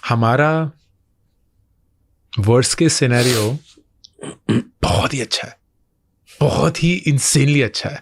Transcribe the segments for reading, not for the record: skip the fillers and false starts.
हमारा worst case scenario बहुत ही अच्छा है, बहुत ही इंसेनली अच्छा है.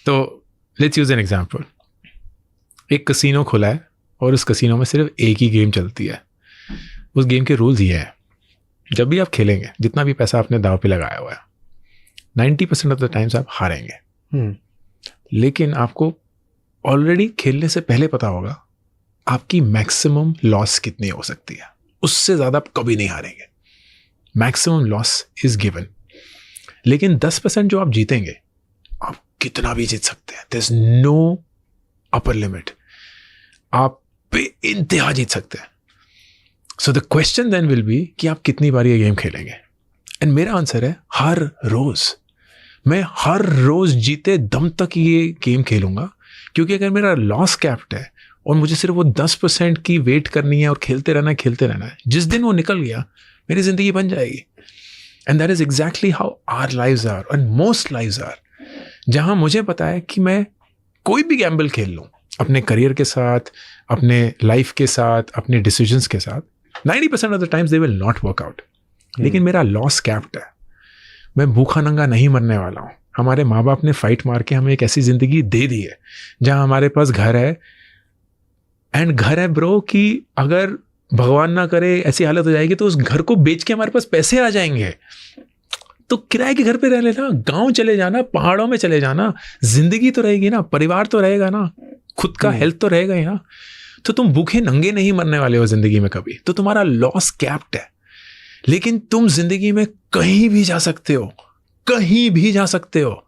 तो लेट्स यूज एन एग्जांपल. एक कसिनो खुला है और उस कसिनो में सिर्फ एक ही गेम चलती है. उस गेम के रूल्स ये हैं, जब भी आप खेलेंगे, जितना भी पैसा आपने दांव पे लगाया हुआ है, 90% ऑफ द टाइम्स आप हारेंगे. लेकिन आपको ऑलरेडी खेलने से पहले पता होगा आपकी मैक्सिमम लॉस कितनी हो सकती है. उससे ज़्यादा आप कभी नहीं हारेंगे. Maximum loss is given. लेकिन 10% जो आप जीतेंगे, आप कितना भी जीत सकते हैं. There is no upper limit. आप बेइंतहा जीत सकते हैं. So the question then will be कि आप कितनी बार ये गेम खेलेंगे. एंड मेरा आंसर है हर रोज. मैं हर रोज जीते दम तक ये गेम खेलूंगा. क्योंकि अगर मेरा लॉस कैप्ड है और मुझे सिर्फ वो 10% की वेट करनी है और खेलते रहना है, जिस दिन वो निकल गया मेरी जिंदगी बन जाएगी. And that is exactly how our lives are and most lives are. जहां मुझे पता है कि मैं कोई भी गैम्बल खेल लूं अपने करियर के साथ, अपने लाइफ के साथ, अपने डिसीजंस के साथ, 90% of the times they will not work out. लेकिन मेरा लॉस कैप्ड है. मैं भूखा नंगा नहीं मरने वाला हूँ. हमारे माँ बाप ने फाइट मार के हमें एक ऐसी जिंदगी दे दी है जहां हमारे पास घर है. एंड घर है ब्रो कि अगर भगवान ना करे ऐसी हालत हो जाएगी तो उस घर को बेच के हमारे पास पैसे आ जाएंगे. तो किराए के घर पे रह लेना, गांव चले जाना, पहाड़ों में चले जाना. जिंदगी तो रहेगी ना, परिवार तो रहेगा ना, खुद का हेल्थ तो रहेगा ही ना. तो तुम भूखे नंगे नहीं मरने वाले हो जिंदगी में कभी. तो तुम्हारा लॉस कैप्ड है. लेकिन तुम जिंदगी में कहीं भी जा सकते हो, कहीं भी जा सकते हो.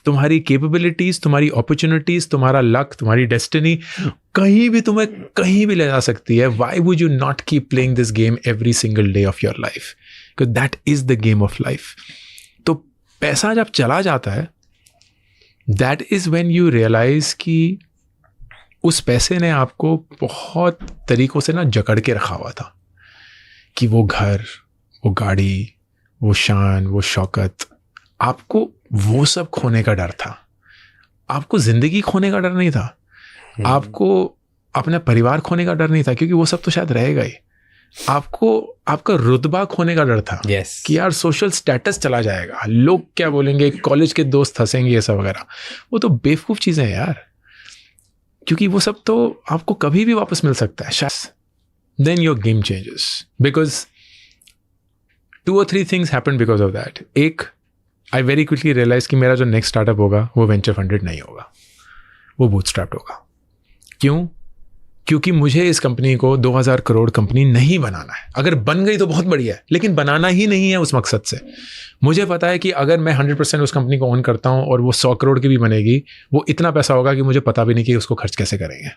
तुम्हारी कैपेबिलिटीज, तुम्हारी अपॉर्चुनिटीज, तुम्हारा लक, तुम्हारी डेस्टिनी कहीं भी तुम्हें कहीं भी ले जा सकती है. Why would you not keep playing this game every single day of your life? Because that is the game of life. तो पैसा जब चला जाता है, that is when you realise कि उस पैसे ने आपको बहुत तरीकों से ना जकड़ के रखा हुआ था. कि वो घर, वो गाड़ी, वो शान, वो शौकत, आपको वो सब खोने का डर था. आपको जिंदगी खोने का डर नहीं था. आपको अपना परिवार खोने का डर नहीं था, क्योंकि वो सब तो शायद रहेगा ही. आपको आपका रुतबा खोने का डर था. कि यार सोशल स्टेटस चला जाएगा, लोग क्या बोलेंगे, कॉलेज के दोस्त हंसेंगे, ये सब वगैरह. वो तो बेवकूफ चीजें हैं यार, क्योंकि वो सब तो आपको कभी भी वापस मिल सकता है शायद. Then your game changes because 2 or 3 things happened because of that. एक, I very quickly realized कि मेरा जो नेक्स्ट स्टार्टअप होगा वो वेंचर फंडेड नहीं होगा, वो बूटस्ट्रैप्ड होगा. क्यों? क्योंकि मुझे इस कंपनी को 2000 करोड़ कंपनी नहीं बनाना है. अगर बन गई तो बहुत बढ़िया है, लेकिन बनाना ही नहीं है उस मकसद से. मुझे पता है कि अगर मैं 100% उस कंपनी को ओन करता हूँ और वो 100 करोड़ की भी बनेगी, वो इतना पैसा होगा कि मुझे पता भी नहीं कि उसको खर्च कैसे करेंगे.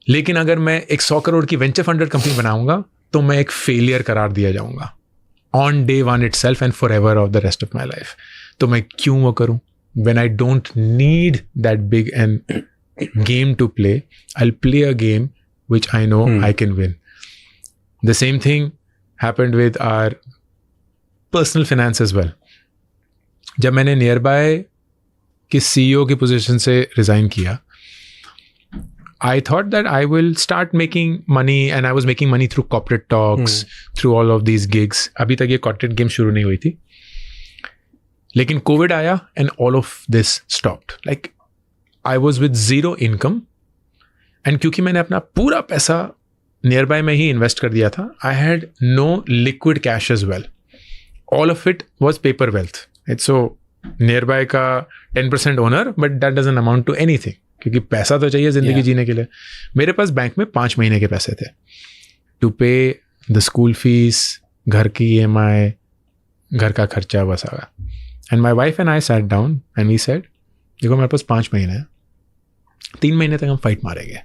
लेकिन अगर मैं एक 100 करोड़ की वेंचर फंडेड कंपनी बनाऊंगा तो मैं एक फेलियर करार दिया जाऊंगा on day 1 itself and forever of the rest of my life. तो मैं क्यों वो करूं? When I don't need that big and game to play, I'll play a game which I know I can win. The same thing happened with our personal finance as well. जब मैंने nearby की CEO की position से resign किया, I thought that I will start making money, and I was making money through corporate talks, through all of these gigs. अभी तक ये corporate game शुरू नहीं हुई थी. लेकिन COVID आया and all of this stopped. Like I was with zero income, and क्योंकि मैंने अपना पूरा पैसा nearby में ही invest कर दिया था, I had no liquid cash as well. All of it was paper wealth. It's so nearby का 10% owner, but that doesn't amount to anything. क्योंकि पैसा तो चाहिए जिंदगी जीने के लिए. मेरे पास बैंक में 5 महीने के पैसे थे टू पे द स्कूल फीस, घर की EMI, घर का खर्चा, बस आ गया. And my wife and I sat down and we said, देखो मेरे पास 5 महीने हैं, 3 महीने तक हम फाइट मारेंगे,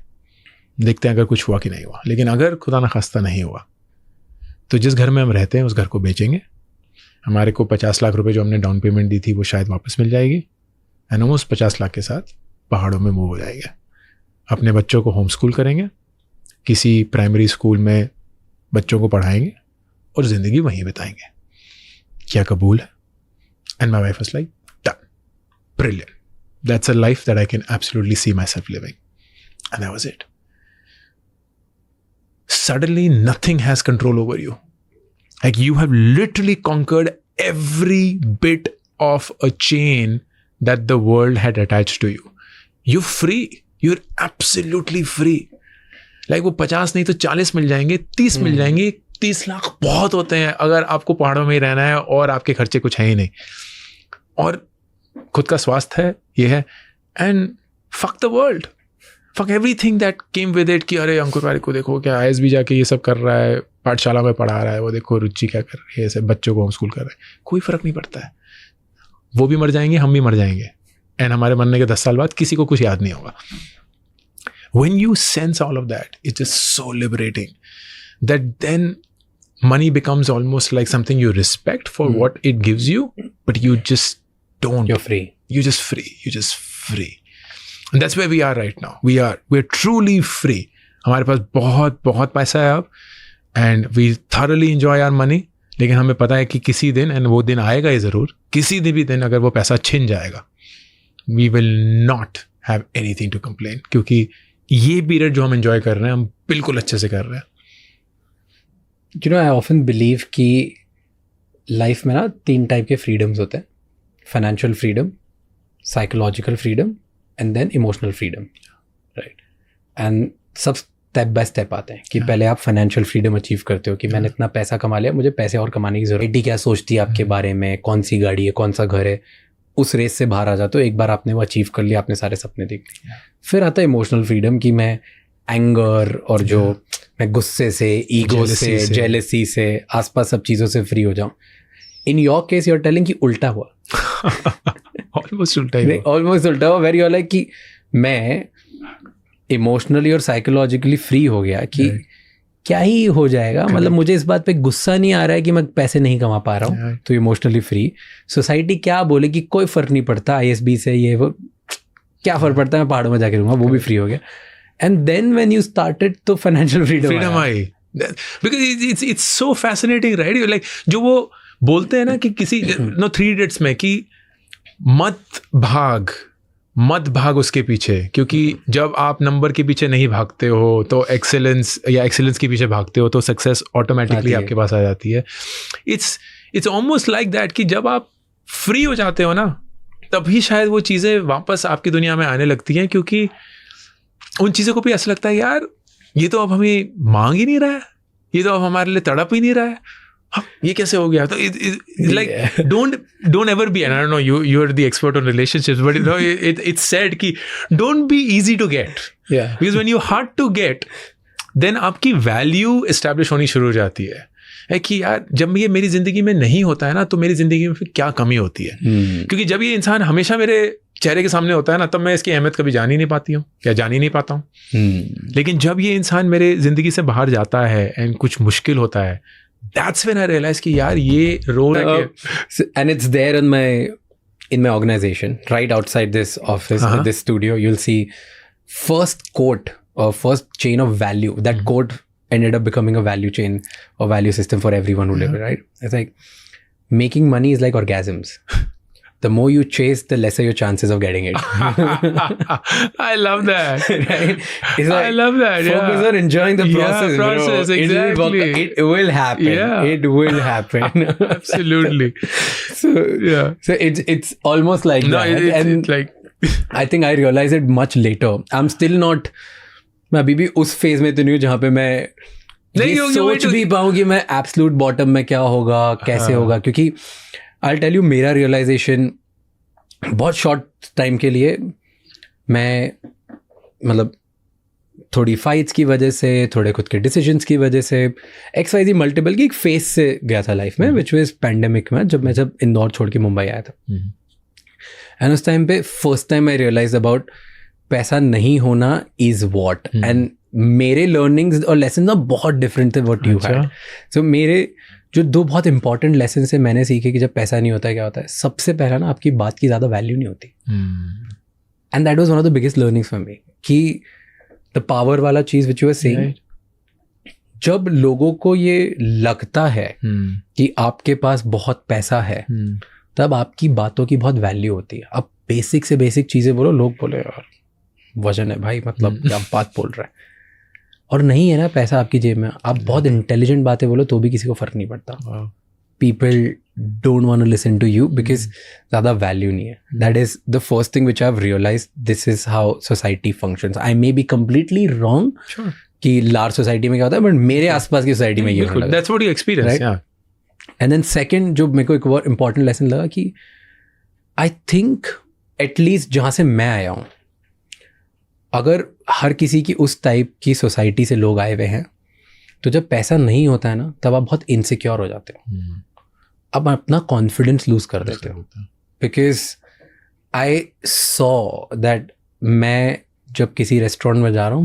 देखते हैं अगर कुछ हुआ कि नहीं हुआ. लेकिन अगर खुदा न खास्ता नहीं हुआ तो जिस घर में हम रहते हैं उस घर को बेचेंगे. हमारे को 50 लाख रुपए जो हमने डाउन पेमेंट दी थी वो शायद वापस मिल जाएगी, एंड हम उस 50 लाख के साथ पहाड़ों में मूव हो जाएंगे. अपने बच्चों को होम स्कूल करेंगे, किसी प्राइमरी स्कूल में बच्चों को पढ़ाएंगे और ज़िंदगी वहीं बिताएंगे. क्या कबूल है? And my wife was like, done, brilliant, that's a life that I can absolutely see myself living. And that was it. suddenly nothing has control over you. Like you have literally conquered every bit of a chain that the world had attached to you. You're free. You're absolutely free. Like वो 50 नहीं तो 40 मिल जाएंगे, 30 मिल जाएंगे. 30 लाख बहुत होते हैं अगर आपको पहाड़ों में ही रहना है और आपके खर्चे कुछ है ही नहीं और खुद का स्वास्थ्य है, ये है. And fuck the world, fuck everything that came with it. कि अरे अंकुर वारिक को देखो क्या ISB जाके ये सब कर रहा है, पाठशाला में पढ़ा रहा है, वो देखो रुचि क्या कर रही है, ऐसे बच्चों को होम स्कूल कर रहा है. कोई फर्क नहीं पड़ता है. वो भी मर जाएंगे, हम भी मर जाएंगे. एंड हमारे मरने के 10 साल बाद किसी को कुछ याद नहीं होगा. When you sense all of that, it's just so liberating that then money becomes almost like something you respect for what it gives you, but you just don't. You're free. You're just free. You're just free. And that's where we are right now. We're truly free. हमारे पास बहुत बहुत पैसा है अब, and we thoroughly enjoy our money. लेकिन हमें पता है कि किसी दिन, and वो दिन आएगा ही ज़रूर, किसी भी दिन अगर वो पैसा छिन जाएगा, we will not have anything to complain. क्योंकि ये पीरियड जो हम एंजॉय कर रहे हैं, हम बिल्कुल अच्छे से कर रहे हैं. You know, I often believe कि लाइफ में ना 3 टाइप के फ्रीडम्स होते हैं. Financial freedom, psychological freedom and then emotional freedom, right. And सब स्टेप बाय स्टेप आते हैं कि पहले आप फाइनेंशियल फ्रीडम अचीव करते हो कि मैंने इतना पैसा कमा लिया, मुझे पैसे और कमाने की जरूरत है. क्या सोचती है आपके बारे में, कौन सी गाड़ी है, कौन सा घर है, उस रेस से बाहर आ जाते हो. एक बार आपने वो अचीव कर लिया, आपने सारे सपने देख लिए. फिर आता है इमोशनल फ्रीडम कि मैं एंगर और जो मैं गुस्से से, ईगो से, जेलसी से, आसपास सब चीज़ों से फ्री हो जाऊं. In your case you are telling कि उल्टा हुआ. ऑलमोस्ट उल्टा हुआ वेर यू आर लाइक कि मैं इमोशनली और साइकोलॉजिकली फ्री हो गया कि क्या ही हो जाएगा. मतलब मुझे इस बात पे गुस्सा नहीं आ रहा है कि मैं पैसे नहीं कमा पा रहा हूँ, तो इमोशनली फ्री. सोसाइटी क्या बोले कि कोई फर्क नहीं पड़ता, ISB से ये वो क्या फर्क पड़ता है, मैं पहाड़ों में जाके रहूँगा, वो भी फ्री हो गया. And then when you started तो फाइनेंशियल फ्रीडम आई. Because it's so fascinating, right. Like जो वो बोलते हैं ना कि किसी 3 इडियट्स में कि मत भाग उसके पीछे, क्योंकि जब आप नंबर के पीछे नहीं भागते हो तो एक्सेलेंस के पीछे भागते हो तो सक्सेस ऑटोमेटिकली आपके पास आ जाती है. इट्स ऑलमोस्ट लाइक दैट कि जब आप फ्री हो जाते हो ना, तभी शायद वो चीज़ें वापस आपकी दुनिया में आने लगती हैं, क्योंकि उन चीज़ों को भी ऐसा लगता है यार ये तो अब हमें मांग ही नहीं रहा है, ये तो अब हमारे लिए तड़प ही नहीं रहा है, ये कैसे हो गया. तो like don't ever be, and I don't know you are the expert on relationships, but you know it's said कि don't be easy to get, because when you hard to get then आपकी value establish होनी शुरू हो जाती है कि यार जब ये मेरी जिंदगी में नहीं होता है ना, तो मेरी जिंदगी में फिर क्या कमी होती है. क्योंकि जब ये इंसान हमेशा मेरे चेहरे के सामने होता है ना, तब मैं इसकी अहमियत कभी जान ही नहीं पाती हूँ या जान ही नहीं पाता हूँ. लेकिन जब ये इंसान मेरे जिंदगी से बाहर जाता है एंड कुछ मुश्किल होता है, that's when I realized कि यार ये role and it's there in my organization, right outside this office, this studio. You'll see first quote or first chain of value. That quote ended up becoming a value chain or value system for everyone who live it, right? It's like making money is like orgasms. The more you chase, the lesser your chances of getting it. I love that. Right? It's like, I love that. Focus on enjoying the process. Process, bro. exactly. It will happen. Yeah. It will happen. Absolutely. So it's almost like that. It's like I think I realized it much later. I'm still not. मैं अभी भी उस phase में तो नहीं हूँ जहाँ पे मैं सोच भी पाऊँ कि मैं एब्सोल्यूट बॉटम में क्या होगा, कैसे होगा. क्योंकि I'll tell you, मेरा रियलाइजेशन बहुत शॉर्ट टाइम के लिए, मैं मतलब थोड़ी फाइट्स की वजह से, थोड़े खुद के डिसीजंस की वजह से, XYZ मल्टीपल की एक फेज से गया था लाइफ में, विच वाज पैंडेमिक में, जब इंदौर छोड़ के मुंबई आया था. एंड उस टाइम पे first time I realise about पैसा नहीं होना इज वॉट. एंड मेरे लर्निंग्स और लेसन ना बहुत डिफरेंट थे व्हाट यू हैड. सो मेरे जो 2 बहुत इंपॉर्टेंट लेसन से मैंने सीखे कि जब पैसा नहीं होता है क्या होता है. सबसे पहला ना, आपकी बात की ज़्यादा वैल्यू नहीं होती. And that was one of the biggest learnings for me कि द पावर वाला चीज़ विच यू आर सेइंग, जब लोगों को ये लगता है कि आपके पास बहुत पैसा है, तब आपकी बातों की बहुत वैल्यू होती है. आप बेसिक से बेसिक चीज़ें बोलो, लोग बोले यार वजन है भाई, मतलब क्या बात बोल रहा है. और नहीं है ना पैसा आपकी जेब में, आप बहुत इंटेलिजेंट बातें बोलो तो भी किसी को फ़र्क नहीं पड़ता. People don't want to listen to you because ज़्यादा वैल्यू नहीं है. That is the first thing which I've realized. This is how society functions. I may be completely wrong. Sure. कि लार्ज सोसाइटी में क्या होता है, बट मेरे आसपास की सोसाइटी में ये होने लगा. That's what you experience, right? yeah. And then second, जो मेरे को एक और important lesson लगा कि I think at least जहाँ से मैं आया हूँ, अगर हर किसी की उस टाइप की सोसाइटी से लोग आए हुए हैं, तो जब पैसा नहीं होता है ना, तब आप बहुत इनसिक्योर हो जाते हो. अब अपना कॉन्फिडेंस लूज कर देते हो. बिकॉज आई सॉ दैट मैं जब किसी रेस्टोरेंट में जा रहा हूँ,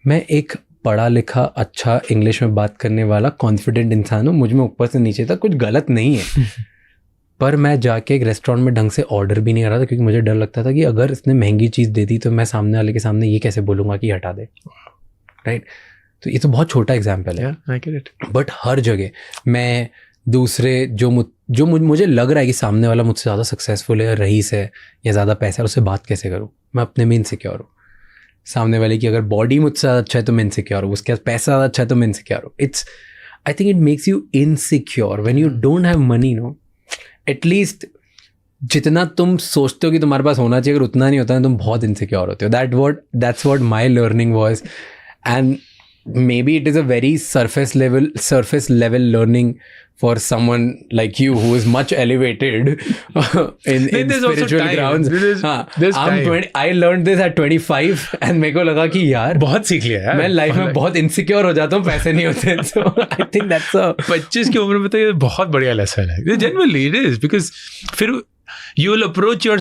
मैं एक पढ़ा लिखा अच्छा इंग्लिश में बात करने वाला कॉन्फिडेंट इंसान हूँ, मुझ में ऊपर से नीचे तक कुछ गलत नहीं है. पर मैं जाके एक रेस्टोरेंट में ढंग से ऑर्डर भी नहीं कर रहा था, क्योंकि मुझे डर लगता था कि अगर इसने महंगी चीज़ दे दी तो मैं सामने वाले के सामने ये कैसे बोलूँगा कि हटा दे. राइट. तो ये तो बहुत छोटा एग्जाम्पल है. बट हर जगह मैं दूसरे जो मुझे लग रहा है कि सामने वाला मुझसे ज़्यादा सक्सेसफुल है, रईस है या ज़्यादा पैसा है, उससे बात कैसे करूँ. मैं अपने में इनसिक्योर हूँ. सामने वाले की अगर बॉडी मुझसे ज़्यादा अच्छा है तो मैं इनसिक्योर हूँ, उसके पास पैसा ज़्यादा अच्छा है तो मैं इनसिक्योर हूँ. I think it makes you insecure when you don't have money. No, at least जितना तुम सोचते हो कि तुम्हारे पास होना चाहिए, अगर उतना नहीं होता है तुम बहुत इनसिक्योर होते हो. That's what my learning was. And maybe it is a very surface level learning for someone like you who is much elevated in spiritual grounds. I learned this at 25 and मेरे को लगा कि यार बहुत सीख लिया यार. मैं लाइफ में बहुत इनसिक्योर हो जाता हूँ, पैसे नहीं होते. So I think that's 25 की उम्र में तो ये बहुत बढ़िया लेसन है. Genuinely it is, because फिर you will approach your